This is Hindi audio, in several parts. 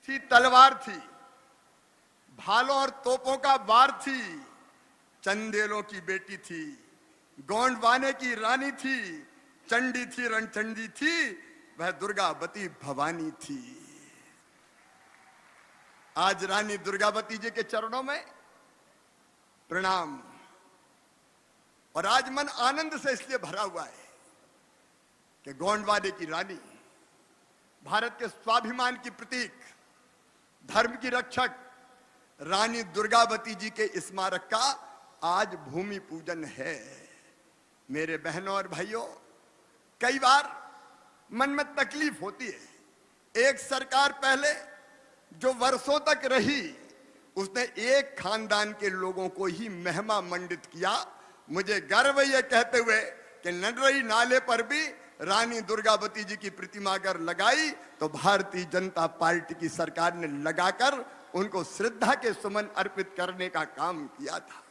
थी तलवार थी, भालों और तोपों का वार थी, चंदेलों की बेटी थी, गोंडवाने की रानी थी, चंडी थी रणचंडी थी, वह दुर्गावती भवानी थी। आज रानी दुर्गावती जी के चरणों में प्रणाम। और आज मन आनंद से इसलिए भरा हुआ है कि गोंडवाने की रानी, भारत के स्वाभिमान की प्रतीक, धर्म की रक्षक रानी दुर्गावती जी के स्मारक का आज भूमि पूजन है। मेरे बहनों और भाइयों, कई बार मन में तकलीफ होती है। एक सरकार पहले जो वर्षों तक रही, उसने एक खानदान के लोगों को ही महिमा मंडित किया। मुझे गर्व है ये कहते हुए कि नडरई नाले पर भी रानी दुर्गावती जी की प्रतिमा अगर लगाई तो भारतीय जनता पार्टी की सरकार ने लगाकर उनको श्रद्धा के सुमन अर्पित करने का काम किया था।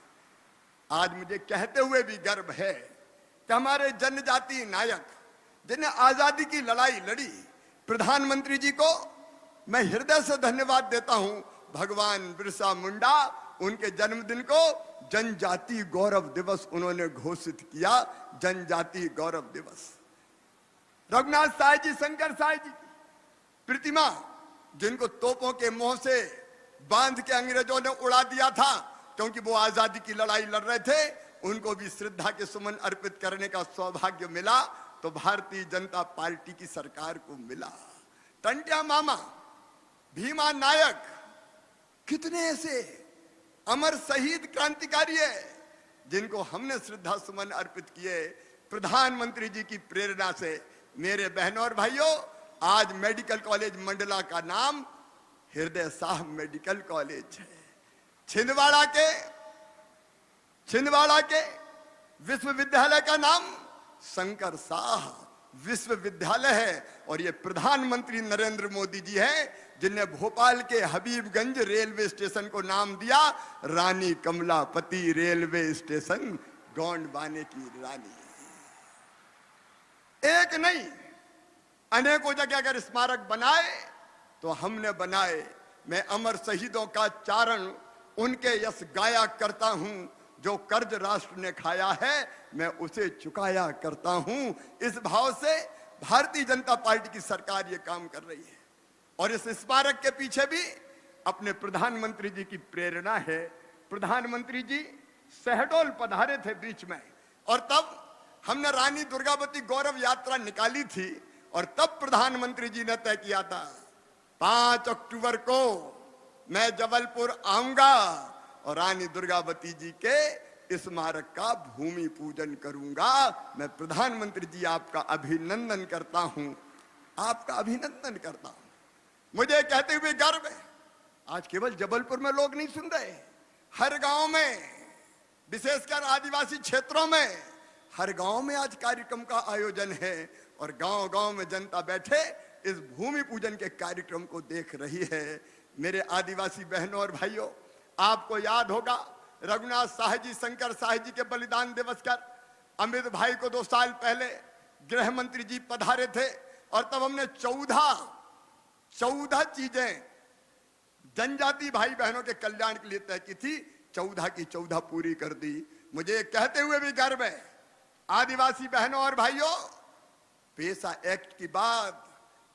आज मुझे कहते हुए भी गर्व है कि हमारे जनजातीय नायक जिन्हें आजादी की लड़ाई लड़ी, प्रधानमंत्री जी को मैं हृदय से धन्यवाद देता हूं। भगवान बिरसा मुंडा, उनके जन्मदिन को जनजातीय गौरव दिवस उन्होंने घोषित किया, जनजातीय गौरव दिवस। रघुनाथ साय जी, शंकर साय जी प्रतिमा, जिनको तोपों के मुंह से बांध के अंग्रेजों ने उड़ा दिया था क्योंकि वो आजादी की लड़ाई लड़ रहे थे, उनको भी श्रद्धा के सुमन अर्पित करने का सौभाग्य मिला तो भारतीय जनता पार्टी की सरकार को मिला। टंट्या मामा, भीमा नायक, कितने ऐसे अमर शहीद क्रांतिकारी है जिनको हमने श्रद्धा सुमन अर्पित किए प्रधानमंत्री जी की प्रेरणा से। मेरे बहनों और भाइयों, आज मेडिकल कॉलेज मंडला का नाम हृदय साह मेडिकल कॉलेज है। छिंदवाड़ा के विश्वविद्यालय का नाम शंकर साह विश्वविद्यालय है। और ये प्रधानमंत्री नरेंद्र मोदी जी हैं जिन्हें भोपाल के हबीबगंज रेलवे स्टेशन को नाम दिया रानी कमलापति रेलवे स्टेशन, गोंडवाने की रानी। एक नहीं, अनेकों जगह अगर स्मारक बनाए तो हमने बनाए। मैं अमर शहीदों का चारण, उनके यश गाया करता हूं। जो कर्ज राष्ट्र ने खाया है मैं उसे चुकाया करता हूं। इस भाव से भारतीय जनता पार्टी की सरकार ये काम कर रही है। और इस स्मारक के पीछे भी अपने प्रधानमंत्री जी की प्रेरणा है। प्रधानमंत्री जी शहडोल पधारे थे बीच में, और तब हमने रानी दुर्गावती गौरव यात्रा निकाली थी। और तब प्रधानमंत्री जी ने तय किया था 5 अक्टूबर को मैं जबलपुर आऊंगा और रानी दुर्गावती जी के स्मारक का भूमि पूजन करूंगा। मैं प्रधानमंत्री जी आपका अभिनंदन करता हूं, आपका अभिनंदन करता हूं। मुझे कहते हुए गर्व है, आज केवल जबलपुर में लोग नहीं सुन रहे, हर गांव में, विशेषकर आदिवासी क्षेत्रों में, हर गांव में आज कार्यक्रम का आयोजन है। और गांव गांव में जनता बैठे इस भूमि पूजन के कार्यक्रम को देख रही है। मेरे आदिवासी बहनों और भाइयों, आपको याद होगा रघुनाथ साय जी, शंकर साय जी के बलिदान दिवस पर अमित भाई को 2 साल पहले गृह मंत्री जी पधारे थे। और तब हमने 14 चीजें जनजाति भाई बहनों के कल्याण के लिए तय की थी। 14 की 14 पूरी कर दी। मुझे कहते हुए भी गर्व है, आदिवासी बहनों और भाइयों, पेशा एक्ट की बात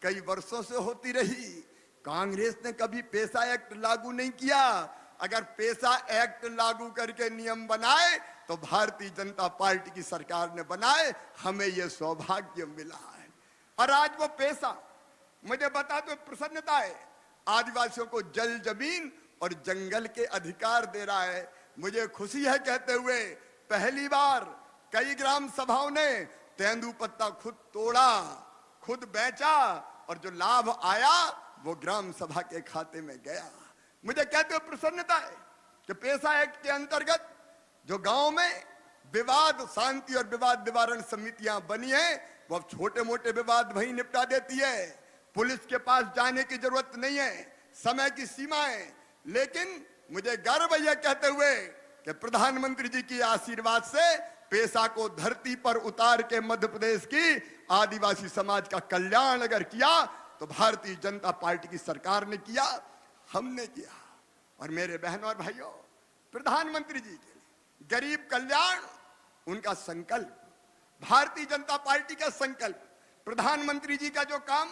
कई वर्षों से होती रही। कांग्रेस ने कभी पेशा एक्ट लागू नहीं किया। अगर पेशा एक्ट लागू करके नियम बनाए तो भारतीय जनता पार्टी की सरकार ने बनाए, हमें यह सौभाग्य मिला है। और आज वो पेशा, मुझे बता दो, प्रसन्नता है, आदिवासियों को जल, जमीन और जंगल के अधिकार दे रहा है। मुझे खुशी है कहते हुए पहली बार कई ग्राम सभाओं ने तेंदुपत्ता खुद तोड़ा, खुद बेचा, और जो लाभ आया वो ग्राम सभा के खाते में गया। मुझे कहते हुए प्रसन्नता है कि पेशा एक्ट के अंतर्गत जो गांव में विवाद शांति और विवाद निवारण समितियां बनी है, वो अब छोटे मोटे विवाद वहीं निपटा देती है। पुलिस के पास जाने की जरूरत नहीं है, समय की सीमा है। लेकिन मुझे गर्व है कहते हुए कि प्रधानमंत्री जी की आशीर्वाद से पेशा को धरती पर उतार के मध्य प्रदेश की आदिवासी समाज का कल्याण अगर किया, तो भारतीय जनता पार्टी की सरकार ने किया, हमने किया। और मेरे बहनों और भाइयों, प्रधानमंत्री जी के लिए गरीब कल्याण उनका संकल्प, भारतीय जनता पार्टी का संकल्प, प्रधानमंत्री जी का जो काम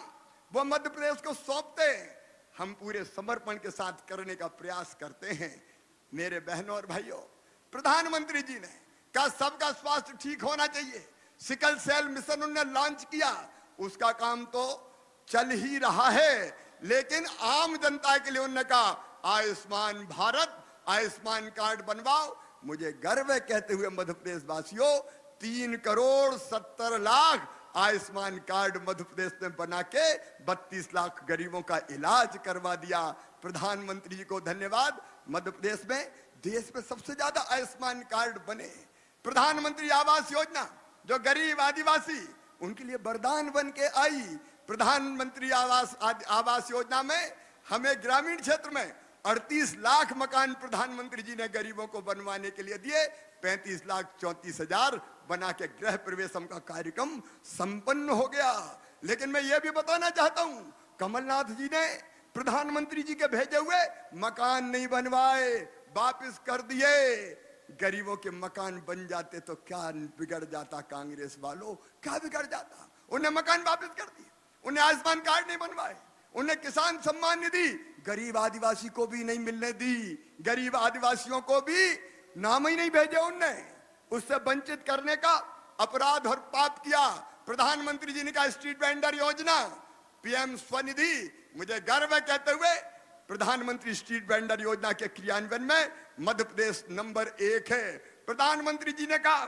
वो मध्य प्रदेश को सौंपते हैं, हम पूरे समर्पण के साथ करने का प्रयास करते हैं। मेरे बहनों और भाइयों, प्रधानमंत्री जी ने कहा सबका स्वास्थ्य ठीक होना चाहिए, सिकल सेल मिशन उन्होंने लॉन्च किया, उसका काम तो चल ही रहा है, लेकिन आम जनता के लिए उन्होंने कहा आयुष्मान भारत, आयुष्मान कार्ड बनवाओ। मुझे गर्व है कहते हुए मध्य प्रदेश वासियों, 3,70,00,000 आयुष्मान कार्ड मध्य प्रदेश ने बना के 32 लाख गरीबों का इलाज करवा दिया। प्रधानमंत्री जी को धन्यवाद। मध्य प्रदेश में देश में सबसे ज्यादा आयुष्मान कार्ड बने। प्रधानमंत्री आवास योजना जो गरीब आदिवासी उनके लिए वरदान बन के आई। प्रधानमंत्री आवास योजना में हमें ग्रामीण क्षेत्र में 38 लाख मकान प्रधानमंत्री जी ने गरीबों को बनवाने के लिए दिए। 35,34,000 बना के गृह प्रवेशम का कार्यक्रम संपन्न हो गया। लेकिन मैं ये भी बताना चाहता हूं, कमलनाथ जी ने प्रधानमंत्री जी के भेजे हुए मकान नहीं बनवाए, वापस कर दिए। गरीबों के मकान बन जाते तो क्या बिगड़ जाता कांग्रेस वालों, क्या बिगड़ जाता। उन्हें मकान वापस कर दिए, उन्हें आयुष्मान कार्ड नहीं बनवाए, उन्हें किसान सम्मान निधि गरीब आदिवासी को भी नहीं मिलने दी, गरीब आदिवासियों को भी नाम ही नहीं भेजे उनने। उससे वंचित करने का अपराध और पाप किया। प्रधानमंत्री जी ने कहा स्ट्रीट वेंडर योजना, पीएम स्वनिधि, मुझे गर्व है कहते हुए प्रधानमंत्री स्ट्रीट वेंडर योजना के क्रियान्वयन में मध्य प्रदेश नंबर 1 है। प्रधानमंत्री जी ने कहा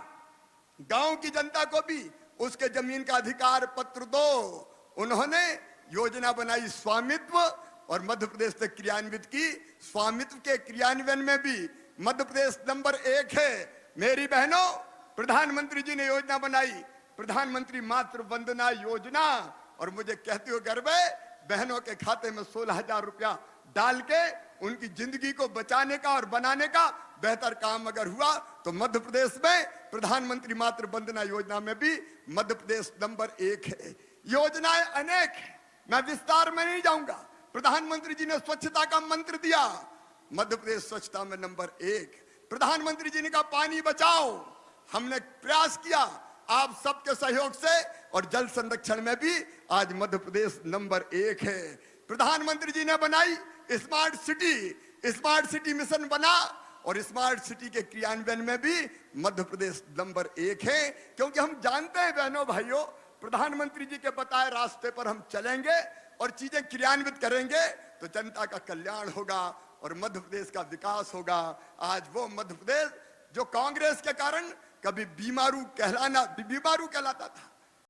गांव की जनता को भी उसके जमीन का अधिकार पत्र दो। उन्होंने योजना बनाई स्वामित्व और मध्य प्रदेश से क्रियान्वित की। स्वामित्व के क्रियान्वयन में भी मध्य प्रदेश नंबर 1 है। मेरी बहनों, प्रधानमंत्री जी ने योजना बनाई प्रधानमंत्री मातृ वंदना योजना, और मुझे कहते हुए गर्व है बहनों के खाते में 16,000 रुपया डाल के उनकी जिंदगी को बचाने का और बनाने का बेहतर काम अगर हुआ तो मध्य प्रदेश में प्रधानमंत्री मातृ वंदना योजना में भी मध्य प्रदेश नंबर 1 है। योजनाएं अनेक है, मैं विस्तार में नहीं जाऊंगा। प्रधानमंत्री जी ने स्वच्छता का मंत्र दिया, मध्य प्रदेश स्वच्छता में नंबर 1। प्रधानमंत्री जी ने कहा पानी बचाओ, हमने प्रयास किया आप सबके सहयोग से, और जल संरक्षण में भी आज मध्य प्रदेश नंबर 1 है। प्रधानमंत्री जी ने बनाई स्मार्ट सिटी मिशन बना, और स्मार्ट सिटी के क्रियान्वयन में भी मध्य प्रदेश नंबर 1 है। क्योंकि हम जानते हैं बहनों भाइयों, प्रधानमंत्री जी के बताए रास्ते पर हम चलेंगे और चीजें क्रियान्वित करेंगे तो जनता का कल्याण होगा और मध्य प्रदेश का विकास होगा। आज वो मध्य प्रदेश जो कांग्रेस के कारण कभी बीमारू कहलाता था,